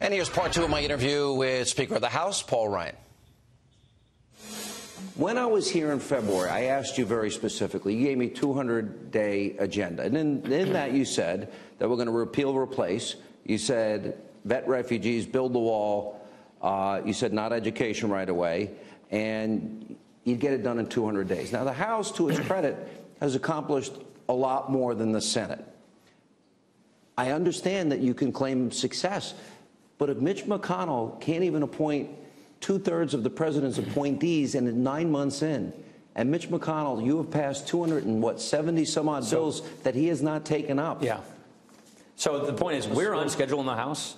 And here's part two of my interview with Speaker of the House, Paul Ryan. When I was here in February, I asked you very specifically, you gave me a 200-day agenda. And in that you said that we're going to repeal, replace. You said vet refugees, build the wall. You said not education right away. And you'd get it done in 200 days. Now, the House, to its credit, has accomplished a lot more than the Senate. I understand that you can claim success. But if Mitch McConnell can't even appoint two-thirds of the president's appointees and 9 months in, and Mitch McConnell, you have passed 270-some-odd bills that he has not taken up. Yeah. So the point is, we're on schedule in the House.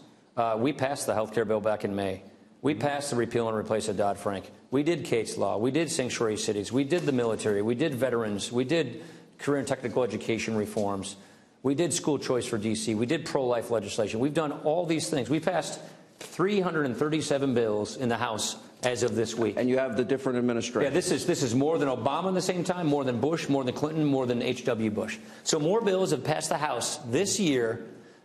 We passed the health care bill back in May. We passed the repeal and replace of Dodd-Frank. We did Kate's Law. We did sanctuary cities. We did the military. We did veterans. We did career and technical education reforms. We did school choice for D.C. We did pro-life legislation. We've done all these things. We passed 337 bills in the House as of this week. And you have the different administrations. Yeah, this is more than Obama at the same time, more than Bush, more than Clinton, more than H.W. Bush. So more bills have passed the House this year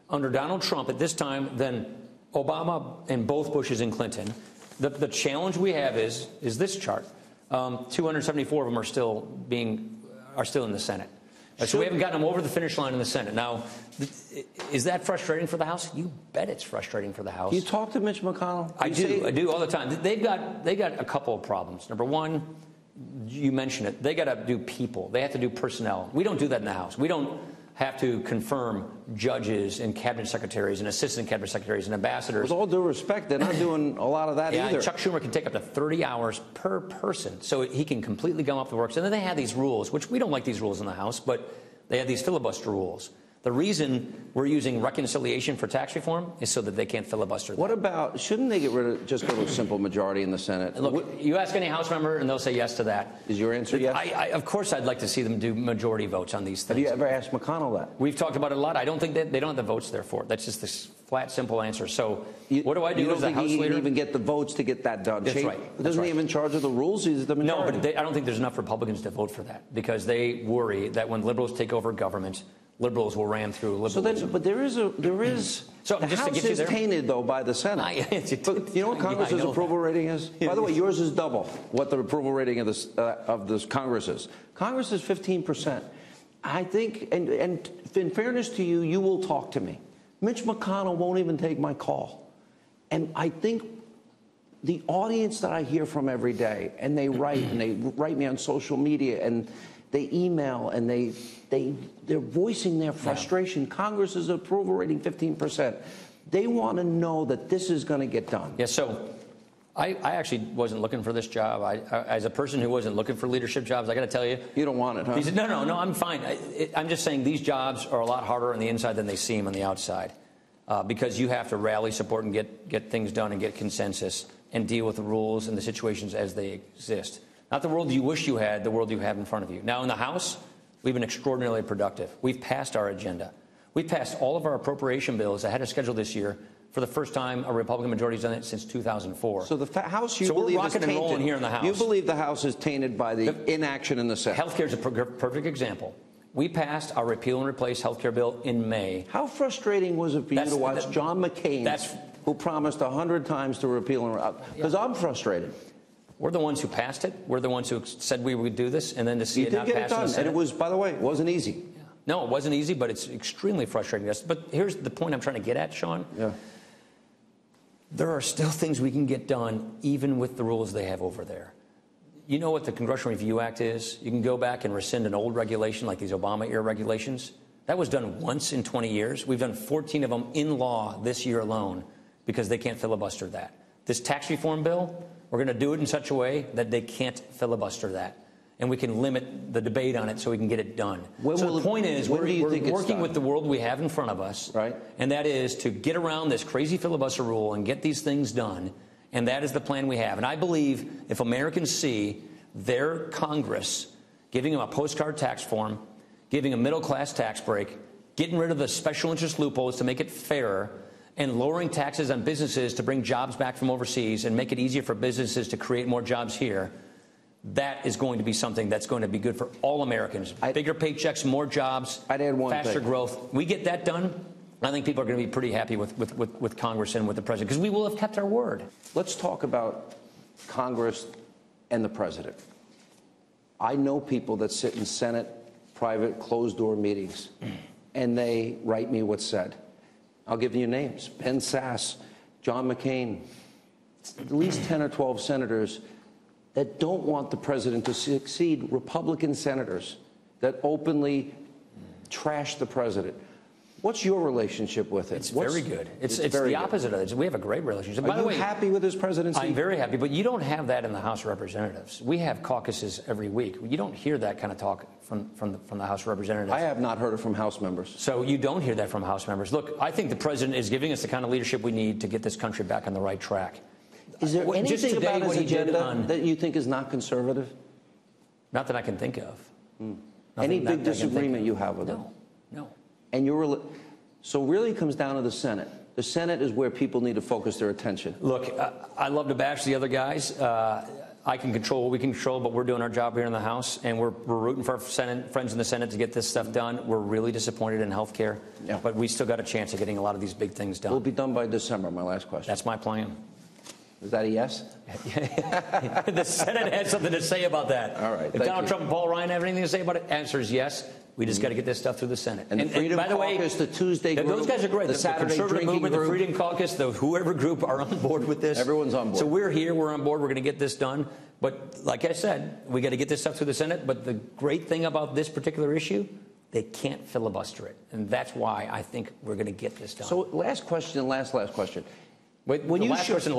under Donald Trump at this time than Obama and both Bushes and Clinton. The challenge we have is this chart. 274 of them are still in the Senate. So we haven't gotten them over the finish line in the Senate. Now, is that frustrating for the House? You bet it's frustrating for the House. You talk to Mitch McConnell? I do all the time. They've got a couple of problems. Number one, you mentioned it. They got to do people. They have to do personnel. We don't do that in the House. We don't have to confirm judges and cabinet secretaries and assistant cabinet secretaries and ambassadors. With all due respect, they're not doing a lot of that either. Chuck Schumer can take up to 30 hours per person, so he can completely gum up the works. And then they have these rules, which we don't like these rules in the House, but they have these filibuster rules. The reason we're using reconciliation for tax reform is so that they can't filibuster that. What about, shouldn't they just go to a simple majority in the Senate? Look, you ask any House member and they'll say yes to that. Is your answer yes? Of course I'd like to see them do majority votes on these things. Have you ever asked McConnell that? We've talked about it a lot. I don't think they don't have the votes there for it. That's just this flat, simple answer. So what do I do as a House leader? You don't think he even get the votes to get that done? That's right. Doesn't he have in charge of the rules? He's the majority. No, but I don't think there's enough Republicans to vote for that because they worry that when liberals take over government, liberals will ram through liberalism. But there is So the just House to get you is there, tainted though by the Senate. But you know what Congress's approval rating is? By the way, yours is double what the approval rating of this Congress is. Congress is 15%. I think, and in fairness to you, you will talk to me. Mitch McConnell won't even take my call, and I think the audience that I hear from every day, and they write me on social media and they email and they're voicing their frustration. Yeah. Congress's approval rating 15%. They want to know that this is going to get done. Yeah. So I actually wasn't looking for this job. I as a person who wasn't looking for leadership jobs, I got to tell you, you don't want it, huh? No. I'm fine. I'm just saying these jobs are a lot harder on the inside than they seem on the outside, because you have to rally support and get things done and get consensus and deal with the rules and the situations as they exist. Not the world you wish you had, the world you have in front of you. Now, in the House, we've been extraordinarily productive. We've passed our agenda. We've passed all of our appropriation bills ahead of schedule this year. For the first time, a Republican majority has done it since 2004. So the House, you so believe we're rocking is tainted. And rolling here in the House. You believe the House is tainted by the inaction in the Senate. Health care is a perfect example. We passed our repeal and replace health care bill in May. How frustrating was it for you to watch John McCain, who promised 100 times to repeal and replace? Because I'm frustrated. We're the ones who passed it. We're the ones who said we would do this, and then to see it not pass in the Senate. And it was, by the way, it wasn't easy. Yeah. No, it wasn't easy, but it's extremely frustrating. But here's the point I'm trying to get at, Sean. Yeah. There are still things we can get done, even with the rules they have over there. You know what the Congressional Review Act is? You can go back and rescind an old regulation like these Obama-era regulations. That was done once in 20 years. We've done 14 of them in law this year alone because they can't filibuster that. This tax reform bill, we're going to do it in such a way that they can't filibuster that. And we can limit the debate on it so we can get it done. So the point is, we're working with the world we have in front of us. Right. And that is to get around this crazy filibuster rule and get these things done. And that is the plan we have. And I believe if Americans see their Congress giving them a postcard tax form, giving a middle-class tax break, getting rid of the special interest loopholes to make it fairer, and lowering taxes on businesses to bring jobs back from overseas and make it easier for businesses to create more jobs here, that is going to be something that's going to be good for all Americans. Bigger paychecks, more jobs, I'd add one faster thing. growth. We get that done, I think people are going to be pretty happy with Congress and with the president, because we will have kept our word. Let's talk about Congress and the president. I know people that sit in Senate private closed-door meetings, and they write me what's said. I'll give you names: Ben Sasse, John McCain, at least 10 or 12 senators that don't want the president to succeed, Republican senators that openly trash the president. What's your relationship with it? It's very good. It's the opposite of it. We have a great relationship. By the way, happy with his presidency? I'm very happy, but you don't have that in the House of Representatives. We have caucuses every week. You don't hear that kind of talk from the House of Representatives. I have not heard it from House members. So you don't hear that from House members. Look, I think the president is giving us the kind of leadership we need to get this country back on the right track. Is there anything about his agenda that you think is not conservative? Not that I can think of. Any big disagreement you have with him? No. And so really it comes down to the Senate. The Senate is where people need to focus their attention. Look, I love to bash the other guys. I can control what we can control, but we're doing our job here in the House, and we're rooting for our friends in the Senate to get this stuff done. We're really disappointed in health care, but we still got a chance of getting a lot of these big things done. We'll be done by December, my last question. That's my plan. Is that a yes? The Senate has something to say about that. All right. If Donald Trump and Paul Ryan have anything to say about it, answer is yes. We just got to get this stuff through the Senate. And the Freedom Caucus, the Tuesday group, those guys are great. The Saturday Conservative Movement, group. the Freedom Caucus, the whoever group are on board with this. Everyone's on board. So we're here. We're on board. We're going to get this done. But like I said, we got to get this stuff through the Senate. But the great thing about this particular issue, they can't filibuster it. And that's why I think we're going to get this done. So last question, last question. Wait, last question.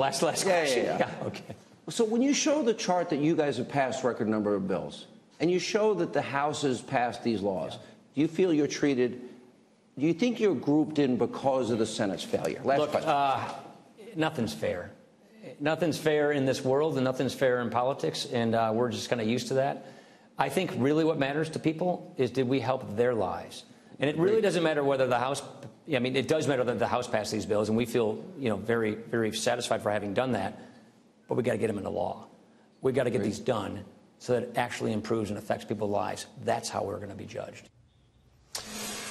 Yeah, okay. So when you show the chart that you guys have passed record number of bills, and you show that the House has passed these laws, do you feel you're treated, do you think you're grouped in because of the Senate's failure? Look, nothing's fair. Nothing's fair in this world, and nothing's fair in politics, and we're just kind of used to that. I think really what matters to people is, did we help their lives? And it really doesn't matter whether the House, I mean, it does matter that the House passed these bills, and we feel, very, very satisfied for having done that. But we got to get them into law. We got to get these done so that it actually improves and affects people's lives. That's how we're going to be judged.